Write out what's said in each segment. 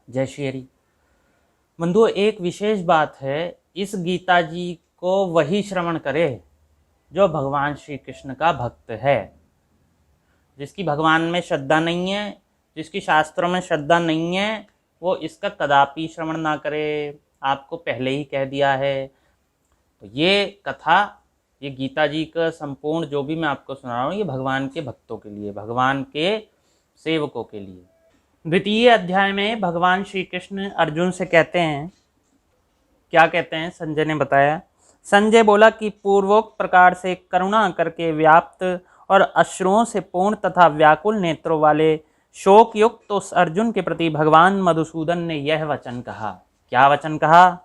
जय श्री हरि। बंधुओं, एक विशेष बात है, इस गीता जी को वही श्रवण करे जो भगवान श्री कृष्ण का भक्त है। जिसकी भगवान में श्रद्धा नहीं है, जिसकी शास्त्रों में श्रद्धा नहीं है, वो इसका कदापि श्रवण ना करे। आपको पहले ही कह दिया है। तो ये कथा, ये गीता जी का संपूर्ण जो भी मैं आपको सुना रहा हूँ, ये भगवान के भक्तों के लिए, भगवान के सेवकों के लिए। द्वितीय अध्याय में भगवान श्री कृष्ण अर्जुन से कहते हैं, क्या कहते हैं? संजय ने बताया। संजय बोला कि पूर्वोक्त प्रकार से करुणा करके व्याप्त और अश्रुओं से पूर्ण तथा व्याकुल नेत्रों वाले शोक युक्त उस अर्जुन के प्रति भगवान मधुसूदन ने यह वचन कहा। क्या वचन कहा?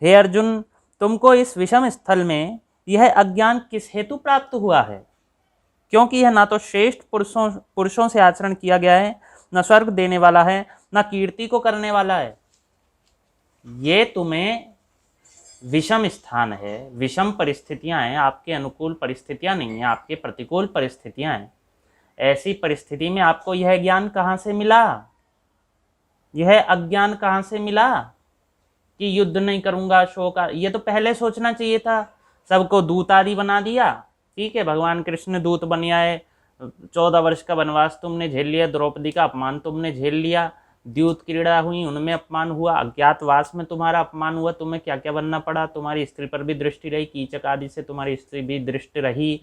हे अर्जुन, तुमको इस विषम स्थल में यह अज्ञान किस हेतु प्राप्त हुआ है? क्योंकि यह ना तो श्रेष्ठ पुरुषों से आचरण किया गया है, न स्वर्ग देने वाला है, न कीर्ति को करने वाला है। ये तुम्हें विषम स्थान है, विषम परिस्थितियां हैं, आपके अनुकूल परिस्थितियां नहीं है, आपके प्रतिकूल परिस्थितियां हैं। ऐसी परिस्थिति में आपको यह ज्ञान कहाँ से मिला? यह अज्ञान कहाँ से मिला कि युद्ध नहीं करूंगा, शोक? ये तो पहले सोचना चाहिए था। सबको दूत आदि बना दिया, ठीक है, भगवान कृष्ण दूत बन आए। 14 वर्ष का वनवास तुमने झेल लिया, द्रौपदी का अपमान तुमने झेल लिया, द्यूत क्रीड़ा हुई उनमें अपमान हुआ, अज्ञातवास में तुम्हारा अपमान हुआ, तुम्हें क्या क्या बनना पड़ा, तुम्हारी स्त्री पर भी दृष्टि रही, कीचक आदि से तुम्हारी स्त्री भी दृष्टि रही,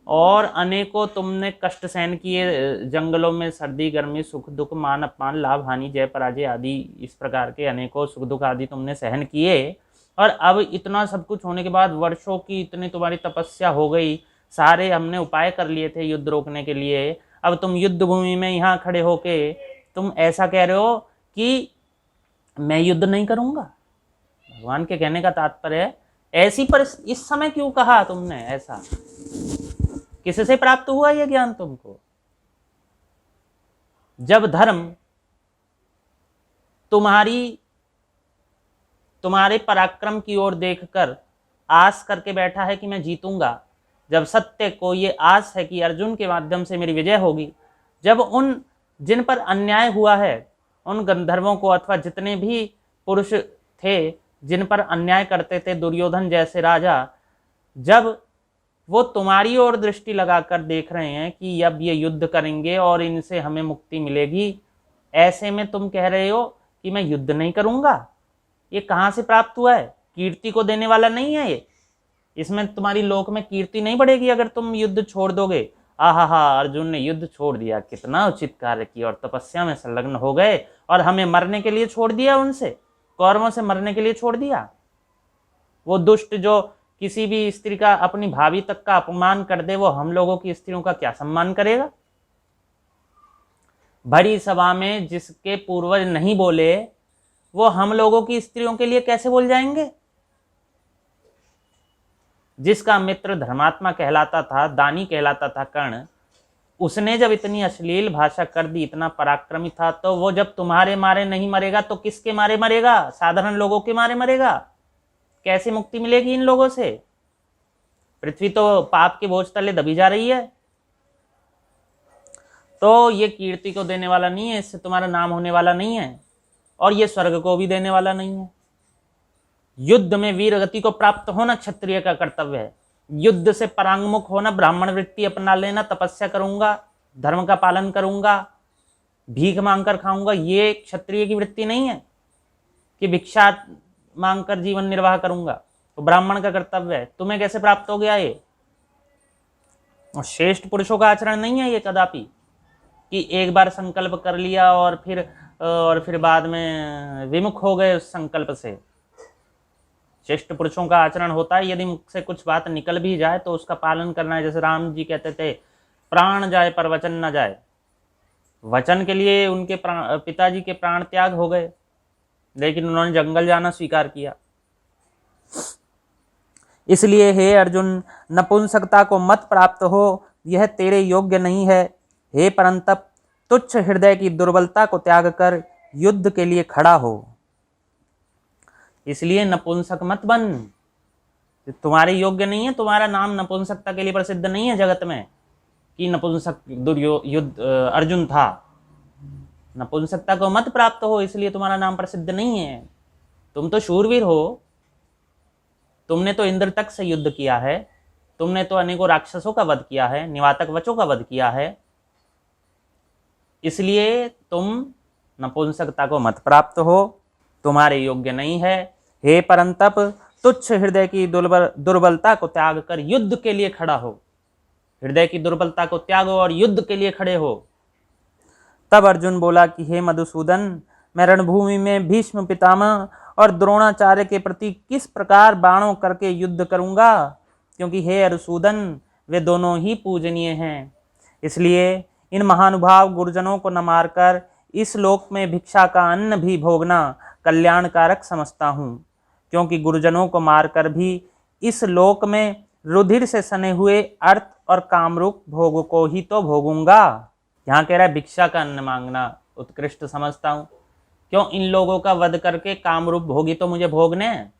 और अनेकों तुमने कष्ट सहन किए जंगलों में, सर्दी गर्मी सुख दुख मान अपमान लाभ हानि जय पराजय आदि, इस प्रकार के अनेकों सुख दुख आदि तुमने सहन किए। और अब इतना सब कुछ होने के बाद, वर्षों की इतनी तुम्हारी तपस्या हो गई, सारे हमने उपाय कर लिए थे युद्ध रोकने के लिए, अब तुम युद्ध भूमि में यहाँ खड़े होके तुम ऐसा कह रहे हो कि मैं युद्ध नहीं करूंगा। भगवान के कहने का तात्पर्य है, ऐसी पर इस समय क्यों कहा तुमने ऐसा? किससे प्राप्त हुआ यह ज्ञान तुमको? जब धर्म तुम्हारे पराक्रम की ओर देखकर आस करके बैठा है कि मैं जीतूंगा, जब सत्य को ये आस है कि अर्जुन के माध्यम से मेरी विजय होगी, जब उन जिन पर अन्याय हुआ है उन गंधर्वों को, अथवा जितने भी पुरुष थे जिन पर अन्याय करते थे, दुर्योधन जैसे राजा, जब वो तुम्हारी ओर दृष्टि लगाकर देख रहे हैं कि अब ये युद्ध करेंगे और इनसे हमें मुक्ति मिलेगी, ऐसे में तुम कह रहे हो कि मैं युद्ध नहीं करूंगा। ये कहाँ से प्राप्त हुआ है? कीर्ति को देने वाला नहीं है ये। इसमें तुम्हारी लोक में कीर्ति नहीं बढ़ेगी अगर तुम युद्ध छोड़ दोगे। आहा, अर्जुन ने युद्ध छोड़ दिया, कितना उचित कार्य किया, और तपस्या में संलग्न हो गए, और हमें मरने के लिए छोड़ दिया, उनसे कौरवों से मरने के लिए छोड़ दिया। वो दुष्ट जो किसी भी स्त्री का, अपनी भाभी तक का अपमान कर दे, वो हम लोगों की स्त्रियों का क्या सम्मान करेगा? भरी सभा में जिसके पूर्वज नहीं बोले, वो हम लोगों की स्त्रियों के लिए कैसे बोल जाएंगे? जिसका मित्र धर्मात्मा कहलाता था, दानी कहलाता था कर्ण, उसने जब इतनी अश्लील भाषा कर दी, इतना पराक्रमी था, तो वो जब तुम्हारे मारे नहीं मरेगा तो किसके मारे मरेगा? साधारण लोगों के मारे मरेगा। कैसे मुक्ति मिलेगी इन लोगों से? पृथ्वी तो पाप के बोझ तले दबी जा रही है। तो ये कीर्ति को देने वाला नहीं है, इससे तुम्हारा नाम होने वाला नहीं है, और ये स्वर्ग को भी देने वाला नहीं है। युद्ध में वीर गति को प्राप्त होना क्षत्रिय का कर्तव्य है। युद्ध से परांगमुख होना, ब्राह्मण वृत्ति अपना लेना, तपस्या करूंगा, धर्म का पालन करूंगा, भीख मांगकर खाऊंगा, ये क्षत्रिय की वृत्ति नहीं है कि भिक्षा मांगकर जीवन निर्वाह करूंगा। तो ब्राह्मण का कर्तव्य है। तुम्हें कैसे प्राप्त हो गया ये? और श्रेष्ठ पुरुषों का आचरण नहीं है ये कदापि, कि एक बार संकल्प कर लिया और फिर बाद में विमुख हो गए उस संकल्प से। श्रेष्ठ पुरुषों का आचरण होता है, यदि मुख से कुछ बात निकल भी जाए तो उसका पालन करना है। जैसे राम जी कहते थे, प्राण जाए पर वचन न जाए। वचन के लिए उनके पिताजी के प्राण त्याग हो गए, लेकिन उन्होंने जंगल जाना स्वीकार किया। इसलिए हे अर्जुन, नपुंसकता को मत प्राप्त हो, यह तेरे योग्य नहीं है। हे परंतप, तुच्छ हृदय की दुर्बलता को त्याग कर युद्ध के लिए खड़ा हो। इसलिए नपुंसक मत बन, तुम्हारे योग्य नहीं है। तुम्हारा नाम नपुंसकता के लिए प्रसिद्ध नहीं है जगत में कि नपुंसक अर्जुन था। नपुंसकता को मत प्राप्त हो, इसलिए तुम्हारा नाम प्रसिद्ध नहीं है। तुम तो शूरवीर हो, तुमने तो इंद्र तक से युद्ध किया है, तुमने तो अनेकों राक्षसों का वध किया है, निवातक वचों का वध किया है, इसलिए तुम नपुंसकता को मत प्राप्त हो, तुम्हारे योग्य नहीं है। हे परंतप, तुच्छ हृदय की दुर्बलता को त्याग कर युद्ध के लिए खड़ा हो। हृदय की दुर्बलता को त्यागो और युद्ध के लिए खड़े हो। तब अर्जुन बोला कि हे मधुसूदन, मैं रणभूमि में भीष्म पितामह और द्रोणाचार्य के प्रति किस प्रकार बाणों करके युद्ध करूंगा, क्योंकि हे अरुसूदन, वे दोनों ही पूजनीय हैं। इसलिए इन महानुभाव गुरुजनों को न मारकर इस लोक में भिक्षा का अन्न भी भोगना कल्याणकारक समझता हूँ, क्योंकि गुरुजनों को मारकर भी इस लोक में रुधिर से सने हुए अर्थ और कामरूप भोग को ही तो भोगूंगा। यहाँ कह रहा है भिक्षा का अन्न मांगना उत्कृष्ट समझता हूँ। क्यों? इन लोगों का वध करके कामरूप भोगी तो मुझे भोगने हैं,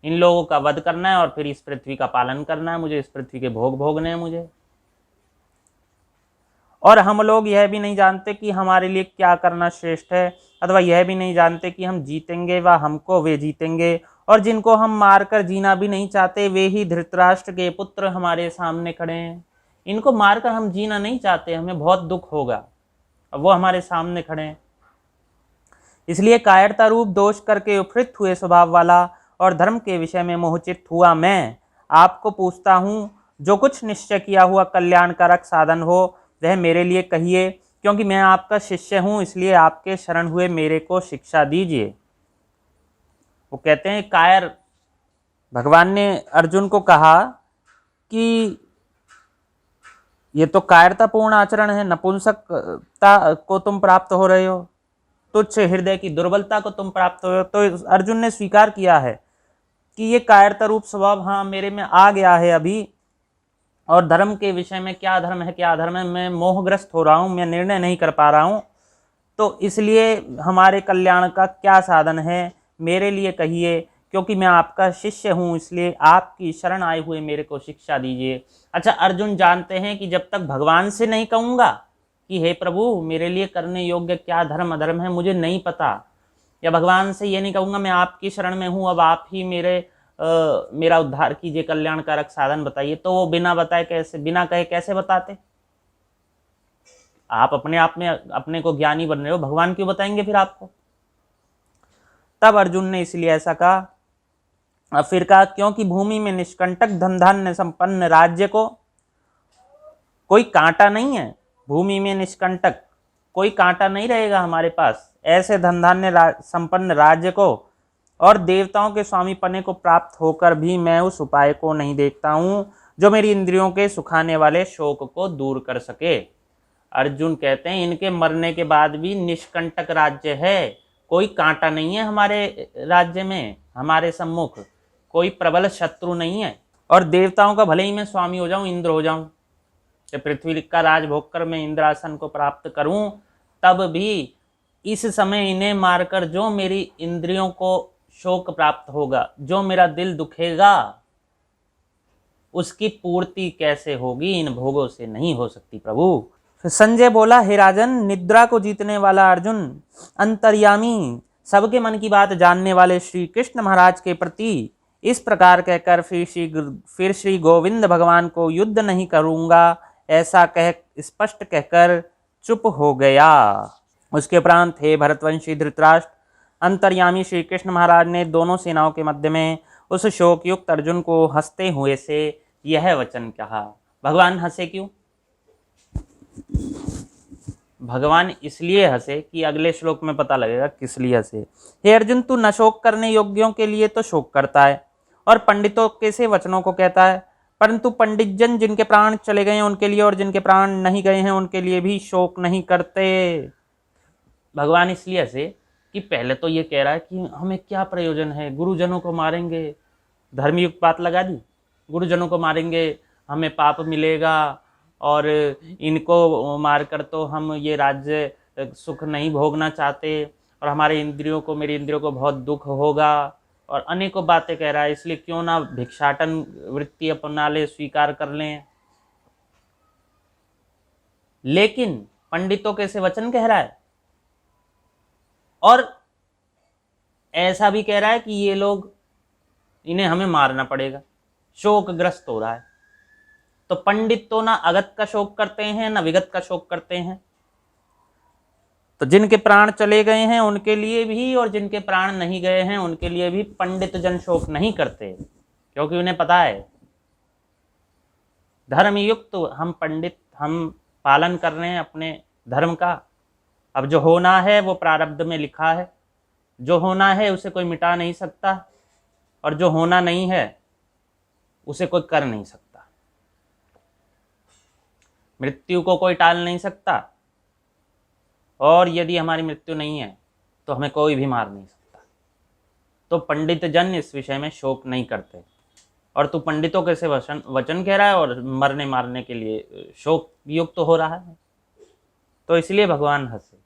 इन लोगों का वध करना है और फिर इस पृथ्वी का पालन करना है मुझे, इस पृथ्वी के भोग भोगने हैं मुझे। और हम लोग यह भी नहीं जानते कि हमारे लिए क्या करना श्रेष्ठ है, अथवा यह भी नहीं जानते कि हम जीतेंगे व हमको वे जीतेंगे। और जिनको हम मारकर जीना भी नहीं चाहते, वे ही धृतराष्ट्र के पुत्र हमारे सामने खड़े हैं। इनको मारकर हम जीना नहीं चाहते, हमें बहुत दुख होगा, अब वो हमारे सामने खड़े हैं। इसलिए कायरता रूप दोष करके उपहृत हुए स्वभाव वाला और धर्म के विषय में मोहचित हुआ मैं आपको पूछता हूँ, जो कुछ निश्चय किया हुआ कल्याणकारक साधन हो वह मेरे लिए कहिए, क्योंकि मैं आपका शिष्य हूँ, इसलिए आपके शरण हुए मेरे को शिक्षा दीजिए। वो कहते हैं कायर, भगवान ने अर्जुन को कहा कि ये तो कायरतापूर्ण आचरण है, नपुंसकता को तुम प्राप्त हो रहे हो, तुच्छ हृदय की दुर्बलता को तुम प्राप्त हो रहे हो। तो अर्जुन ने स्वीकार किया है कि ये कायरता रूप स्वभाव हाँ मेरे में आ गया है अभी, और धर्म के विषय में क्या धर्म है क्या धर्म है मैं मोहग्रस्त हो रहा हूँ, मैं निर्णय नहीं कर पा रहा हूँ। तो इसलिए हमारे कल्याण का क्या साधन है मेरे लिए कहिए, क्योंकि मैं आपका शिष्य हूँ, इसलिए आपकी शरण आए हुए मेरे को शिक्षा दीजिए। अच्छा, अर्जुन जानते हैं कि जब तक भगवान से नहीं कहूँगा कि हे प्रभु मेरे लिए करने योग्य क्या धर्म अधर्म है मुझे नहीं पता, या भगवान से ये नहीं कहूँगा मैं आपकी शरण में हूँ, अब आप ही मेरा उद्धार कीजिए, कल्याणकारक साधन बताइए, तो वो बिना बताए कैसे, बिना कहे कैसे बताते? आप अपने आप में अपने को ज्ञानी बन रहे हो, भगवान क्यों बताएंगे फिर आपको? तब अर्जुन ने इसलिए ऐसा कहा। फिर कहा, क्योंकि भूमि में निष्कंटक धन धान्य संपन्न राज्य को कोई कांटा नहीं है, भूमि में निष्कंटक कोई कांटा नहीं रहेगा हमारे पास, ऐसे धन धान्य संपन्न राज्य को और देवताओं के स्वामी पने को प्राप्त होकर भी मैं उस उपाय को नहीं देखता हूँ जो मेरी इंद्रियों के सुखाने वाले शोक को दूर कर सके। अर्जुन कहते हैं इनके मरने के बाद भी निष्कंटक राज्य है, कोई कांटा नहीं है हमारे राज्य में, हमारे सम्मुख कोई प्रबल शत्रु नहीं है, और देवताओं का भले ही मैं स्वामी हो जाऊं, इंद्र हो जाऊं, जब पृथ्वी का राज भोग कर मैं इंद्रासन को प्राप्त करूं, तब भी इस समय इन्हें मारकर जो मेरी इंद्रियों को शोक प्राप्त होगा, जो मेरा दिल दुखेगा, उसकी पूर्ति कैसे होगी? इन भोगों से नहीं हो सकती प्रभु। संजय बोला, हे राजन, निद्रा को जीतने वाला अर्जुन, अंतर्यामी, सबके मन की बात जानने वाले श्री कृष्ण महाराज के प्रति इस प्रकार कहकर फिर श्री गोविंद भगवान को युद्ध नहीं करूंगा ऐसा कह स्पष्ट कहकर चुप हो गया। उसके उपरांत हे भरतवंशी धृतराष्ट्र, अंतर्यामी श्री कृष्ण महाराज ने दोनों सेनाओं के मध्य में उस शोकयुक्त अर्जुन को हंसते हुए से यह वचन कहा। भगवान हंसे क्यों? भगवान इसलिए हंसे कि अगले श्लोक में पता लगेगा किस लिए हंसे। हे अर्जुन, तू न शोक करने योग्यों के लिए तो शोक करता है और पंडितों के से वचनों को कहता है, परंतु पंडित जन जिनके प्राण चले गए हैं उनके लिए और जिनके प्राण नहीं गए हैं उनके लिए भी शोक नहीं करते। भगवान इसलिए हंसे कि पहले तो ये कह रहा है कि हमें क्या प्रयोजन है, गुरुजनों को मारेंगे, धर्मयुक्त बात लगा दी, गुरुजनों को मारेंगे हमें पाप मिलेगा और इनको मारकर तो हम ये राज्य सुख नहीं भोगना चाहते और हमारे इंद्रियों को, मेरी इंद्रियों को बहुत दुख होगा और अनेकों बातें कह रहा है, इसलिए क्यों ना भिक्षाटन वृत्ति अपना ले, स्वीकार कर लें। लेकिन पंडितों के से वचन कह रहा है और ऐसा भी कह रहा है कि ये लोग, इन्हें हमें मारना पड़ेगा, शोकग्रस्त हो रहा है। तो पंडित तो ना अगत का शोक करते हैं ना विगत का शोक करते हैं। तो जिनके प्राण चले गए हैं उनके लिए भी और जिनके प्राण नहीं गए हैं उनके लिए भी पंडित जन शोक नहीं करते, क्योंकि उन्हें पता है धर्मयुक्त हम पंडित, हम पालन कर रहे हैं अपने धर्म का। अब जो होना है वो प्रारब्ध में लिखा है, जो होना है उसे कोई मिटा नहीं सकता, और जो होना नहीं है उसे कोई कर नहीं सकता। मृत्यु को कोई टाल नहीं सकता, और यदि हमारी मृत्यु नहीं है तो हमें कोई भी मार नहीं सकता। तो पंडित जन इस विषय में शोक नहीं करते। और तू पंडितों के से वचन कह रहा है और मरने मारने के लिए शोक युक्त हो रहा है। तो इसलिए भगवान हंसे।